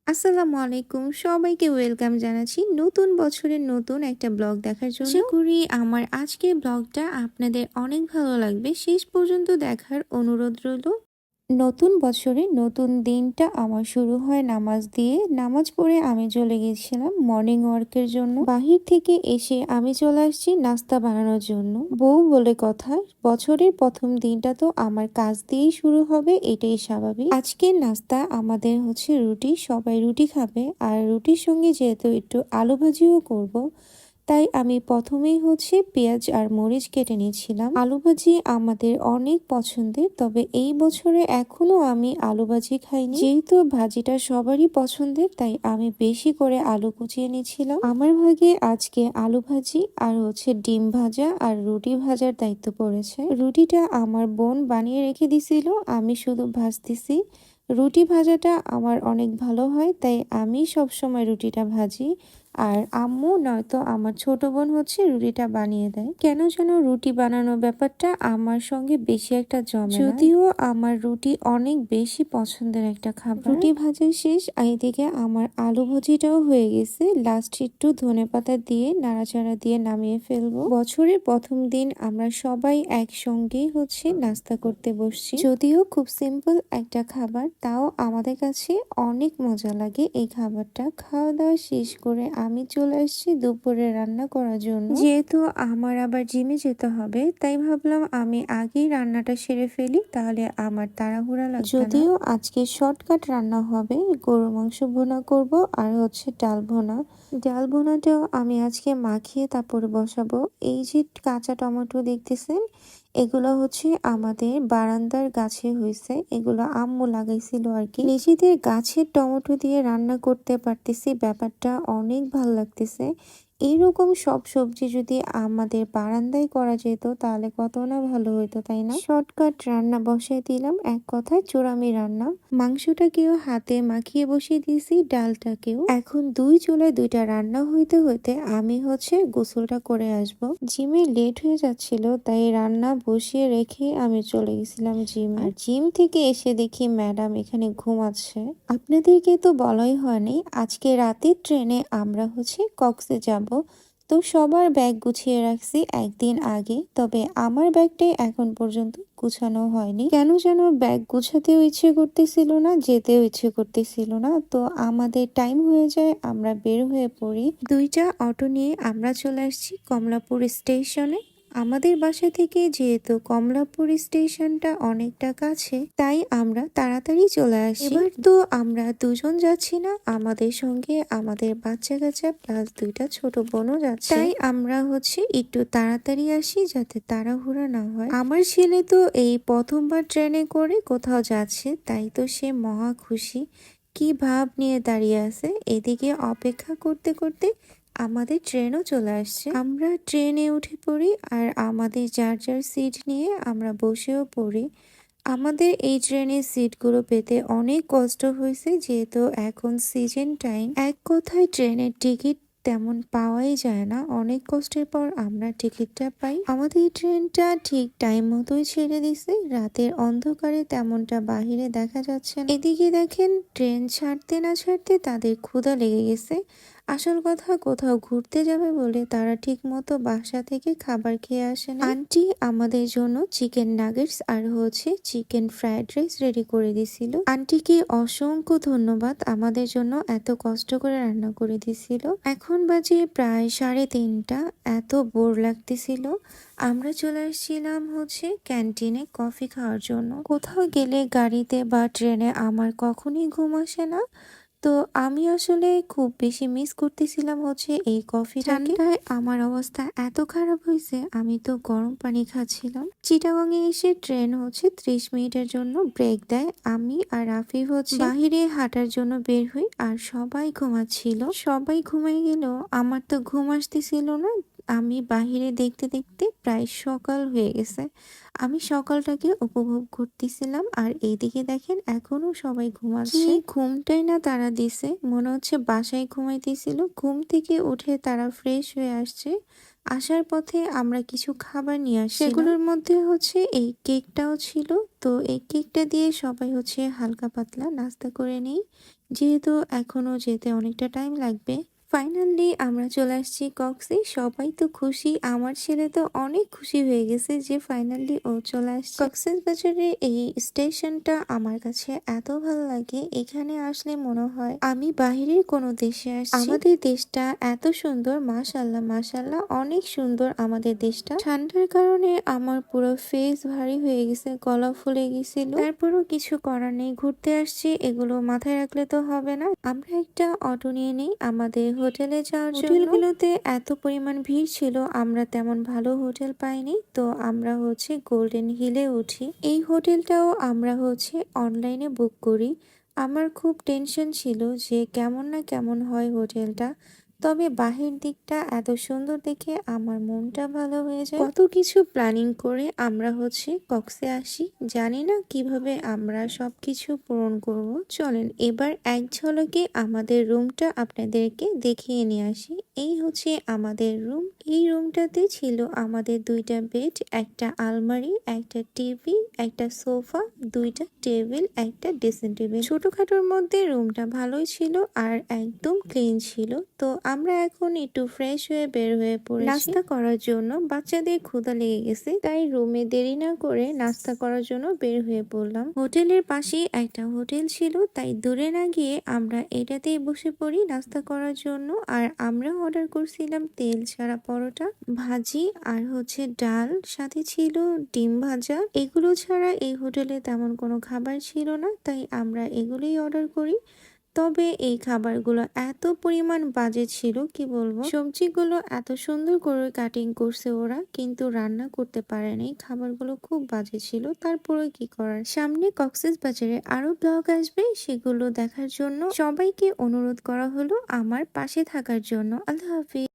আসসালামু আলাইকুম, সবাইকে ওয়েলকাম জানাচ্ছি নতুন বছরের নতুন একটা ব্লগ দেখার জন্য। আশা করি আমার আজকের ব্লগটা আপনাদের অনেক ভালো লাগবে। শেষ পর্যন্ত দেখার অনুরোধ রইল। নতুন বছরে নতুন দিনটা আমার শুরু হয় নামাজ দিয়ে। নামাজ পড়ে আমি চলে গেছিলাম মর্নিং ওয়ার্কের জন্য। বাহির থেকে এসে আমি চলে আসছি নাস্তা বানানোর জন্য। বউ বলে কথা, বছরের প্রথম দিনটা তো আমার কাজ দিয়েই শুরু হবে, এটাই স্বাভাবিক। আজকের নাস্তা আমাদের হচ্ছে রুটি, সবাই রুটি খাবে। আর রুটির সঙ্গে যেহেতু একটু আলু ভাজিও করব, তাই আমি প্রথমেই হচ্ছে পেঁয়াজ আর মরিচ কেটে নিয়েছিলাম। আলু ভাজি আমাদের অনেক পছন্দের, তবে এই বছরে এখনো আমি আলু ভাজি খাইনি। যেহেতু ভাজিটা সবারই পছন্দের, তাই আমি বেশি করে আলু কুচিয়ে নিয়েছিলাম। আমার ভাগে আজকে আলু ভাজি আর হচ্ছে ডিম ভাজা আর রুটি ভাজার দায়িত্ব পড়েছে। রুটিটা আমার বোন বানিয়ে রেখে দিছিল, আমি শুধু ভাজতেছি। রুটি ভাজাটা আমার অনেক ভালো হয়, তাই আমি সবসময় রুটিটা ভাজি। আর আম্মু নয়তো আমার ছোট বোন হচ্ছে রুটিটা বানিয়ে দেয়। কেন যেন রুটি বানানোর ব্যাপারটা আমার সঙ্গে বেশি একটা জমে না। যদিও আমার রুটি অনেক বেশি পছন্দের একটা খাবার। রুটি ভাজা শেষ, এইদিকে আমার আলু ভাজিটাও হয়ে গেছে। লাস্ট একটু ধনেপাতা দিয়ে নাড়াচাড়া দিয়ে নামিয়ে ফেলবো। বছরের প্রথম দিন আমরা সবাই একসঙ্গেই হচ্ছে নাস্তা করতে বসছি। যদিও খুব সিম্পল একটা খাবার, তাও আমাদের কাছে অনেক মজা লাগে এই খাবারটা। খাওয়া দাওয়া শেষ করে আমি চলে আসছি দুপুরে রান্না করার জন্য। যেহেতু আমার আবার জিমে যেতে হবে, তাই ভাবলাম আমি আগেই রান্নাটা সেরে ফেলি, তাহলে আমার তাড়াহুড়া লাগবে না। যদিও আজকে শর্টকাট রান্না হবে, গরুর মাংস ভুনা করব আর হচ্ছে ডাল ভুনা। ডাল ভুনাটাও আমি আজকে মাখিয়ে তারপরে বসাবো। এই যে কাঁচা টমেটো দেখতেছেন, এগুলো হচ্ছে আমাদের বারান্দার গাছে হয়েছে। এগুলো আম্মু লাগাইছিল আর কি। নিজেদের গাছের টমেটো দিয়ে রান্না করতে পারতেছি, ব্যাপারটা অনেক ভাল লাগতেছে। এইরকম সব সবজি যদি আমাদের বারান্দায় করা যেত তাহলে কত না ভালো হইতো, তাই না? শর্টকাট রান্না বসাই দিলাম, এক কথায় চোরামি রান্না। মাংসটাকেও হাতে মাখিয়ে বসিয়ে দিয়েছি, ডালটাকেও। এখন দুই চুলায় দুইটা রান্না হইতে হইতে আমি হচ্ছে গোসলটা করে আসব। জিমে লেট হয়ে যাচ্ছিল, তাই রান্না বসিয়ে রেখে আমি চলে গেছিলাম জিমে। আর জিম থেকে এসে দেখি ম্যাডাম এখানে ঘুমাচ্ছে। আপনাদেরকে তো বলাই হয়নি, আজকে রাতের ট্রেনে আমরা হচ্ছে কক্সে যাব। তো সবার ব্যাগ গুছিয়ে রাখছি একদিন আগে, তবে আমার ব্যাগটাই এখন পর্যন্ত গুছানো হয়নি। কেন যেন ব্যাগ গুছাতেও ইচ্ছে করতেছিল না, যেতেও ইচ্ছে করতেছিল না। তো আমাদের টাইম হয়ে যায়, আমরা বের হয়ে পড়ি। দুইটা অটো নিয়ে আমরা চলে আসছি কমলাপুর স্টেশনে। আমাদের বাসা থেকে যেহেতু কমলাপুর স্টেশনটা অনেকটা কাছে, তাই আমরা তাড়াতাড়ি চলে আসি। এবার তো আমরা দুজন যাচ্ছি না, আমাদের সঙ্গে আমাদের বাচ্চা কাচ্চা প্লাস দুইটা ছোট বোনও যাচ্ছে। তাই আমরা হচ্ছে একটু তাড়াতাড়ি আসি, যাতে তাড়াহুড়া না হয়। আমার ছেলে তো এই প্রথমবার ট্রেনে করে কোথাও যাচ্ছে, তাই তো সে মহা খুশি। কি ভাব নিয়ে দাঁড়িয়ে আছে। এদিকে অপেক্ষা করতে করতে আমাদের ট্রেনও চলে আসছে। আমরা ট্রেনে উঠে পড়ি আর আমাদের যার যার সিট নিয়ে আমরা বসেও পড়ি। আমাদের এই ট্রেনের সিটগুলো পেতে অনেক কষ্ট হয়েছে, যেহেতু এখন সিজন টাইম। এক কথায় ট্রেনের টিকিট তেমন পাওয়াই যায় না, অনেক কষ্টের পর আমরা টিকিটটা পাই। আমাদের এই ট্রেনটা ঠিক টাইম মতোই ছেড়ে দিছে, রাতের অন্ধকারে তেমনটা বাহিরে দেখা যাচ্ছে না। এদিকে দেখেন ট্রেন ছাড়তে না ছাড়তে তাদের ক্ষুধা লেগে গেছে। আসল কথা, কোথাও ঘুরতে যাবে বলে তারা ঠিক মতো বাসা থেকে খাবার খেয়ে আসে না। আন্টি আমাদের জন্য চিকেন নাগেটস আর হচ্ছে চিকেন ফ্রাইড রাইস রেডি করে দিছিল। আন্টিকে অসংখ্য ধন্যবাদ, আমাদের জন্য এত কষ্ট করে রান্না করে দিছিল। এখন বাজে প্রায় 3:30। এত বোর লাগতেছিল, আমরা চলে আসছিলাম হচ্ছে ক্যান্টিনে কফি খাওয়ার জন্য। কোথাও গেলে গাড়িতে বা ট্রেনে আমার কখনই ঘুম আসে না, তো আমি আসলে খুব বেশি মিস করতেছিলাম হচ্ছে এই কফিটাকে। ঠান্ডায় আমার অবস্থা এত খারাপ হয়েছে, আমি তো গরম পানি খাচ্ছিলাম। চিটাগং এ এসে ট্রেন হচ্ছে 30 মিনিটের জন্য ব্রেক দেয়। আমি আর রাফি হচ্ছে বাহিরে হাঁটার জন্য বের হই, আর সবাই ঘুমাচ্ছিল। সবাই ঘুমাই গেল, আমার তো ঘুম আসতেছিল না। আমি বাহিরে দেখতে দেখতে প্রায় সকাল হয়ে গেছে। আমি সকালটাকে উপভোগ করতেছিলাম, আর এইদিকে দেখেন এখনো সবাই ঘুমাচ্ছে। ঘুমটাই না তারা দিছে, মনে হচ্ছে বাসায় ঘুমাইতেছিল। ঘুম থেকে উঠে তারা ফ্রেশ হয়ে আসছে। আসার পথে আমরা কিছু খাবার নিয়ে আসি, সেগুলোর মধ্যে হচ্ছে এই কেকটাও ছিল। তো এই কেকটা দিয়ে সবাই হচ্ছে হালকা পাতলা নাস্তা করে নেই। যেহেতু এখনো যেতে অনেকটা টাইম লাগবে। ফাইনালি আমরা চলে আসছি কক্সে। সবাই তো খুশি, আমার ছেলে তো অনেক খুশি হয়ে গেছে যে ফাইনালি ও চলে আসছে। কক্সবাজারের এই স্টেশনটা আমার কাছে এত ভালো লাগে, এখানে আসলে মনে হয় আমি বাহিরের কোনো দেশে আসছি। আমাদের দেশটা এত সুন্দর, মাশাল্লাহ মাশাল্লাহ, অনেক সুন্দর আমাদের দেশটা। ঠান্ডার কারণে আমার পুরো ফেস ভারী হয়ে গেছে, গলা ফুলে গেছিল, তারপরও কিছু করার নেই, ঘুরতে আসছি, এগুলো মাথায় রাখলে তো হবে না। আমরা একটা অটো নিয়ে নিই আমাদের হোটেলে যাওয়ার জন্য। হোটেলগুলোতে এত পরিমাণ ভিড় ছিল, আমরা তেমন ভালো হোটেল পাইনি, তো আমরা গোল্ডেন হিলে উঠি। এই হোটেলটাও আমরা অনলাইনে বুক করি। আমার খুব টেনশন ছিল যে কেমন না কেমন হয় হোটেলটা, তবে বাহির দিকটা এত সুন্দর দেখে আমার মনটা ভালো হয়ে যায়। কত কিছু প্ল্যানিং করে আমরা কক্সে আসি, জানি না কিভাবে আমরা সবকিছু পূরণ করব। চলেন এবার এক ঝলকে আমাদের রুমটা আপনাদেরকে দেখিয়ে নিয়ে আসি। এই আমাদের রুম। এই রুমটাতে ছিল আমাদের দুইটা বেড, একটা আলমারি, একটা টিভি, একটা সোফা, দুইটা টেবিল, একটা ড্রেসিং টেবিল। ছোটখাটোর মধ্যে রুমটা ভালোই ছিল আর একদম ক্লিন ছিল। তো আমরা এখন একটু ফ্রেশ হয়ে বের হয়ে পড়েছি নাস্তা করার জন্য। বাচ্চাদের ক্ষুধা লেগে গেছে, তাই রুমে দেরি না করে নাস্তা করার জন্য বের হয়ে পড়লাম। হোটেলের পাশে একটা হোটেল ছিল, তাই দূরে না গিয়ে আমরা এটাতেই বসে পড়ি নাস্তা করার জন্য। আর আমরা অর্ডার করছিলাম তেল ছাড়া পরোটা, ভাজি আর ডাল, সাথে ছিল ডিম ভাজা। এগুলো ছাড়া এই হোটেলে তেমন কোনো খাবার ছিল না, তাই আমরা এগুলোই অর্ডার করি। তবে এই খাবারগুলো এত পরিমাণ বাজে ছিল, কি বলবো। সবজিগুলো এত সুন্দর করে কাটিং করছে ওরা, কিন্তু রান্না করতে পারেনি। খাবারগুলো খুব বাজে ছিল, তারপরে কি করার। সামনে কক্সবাজারে আরো ব্লগ আসবে, সেগুলো দেখার জন্য সবাইকে অনুরোধ করা হলো আমার পাশে থাকার জন্য। আল্লাহ হাফিজ।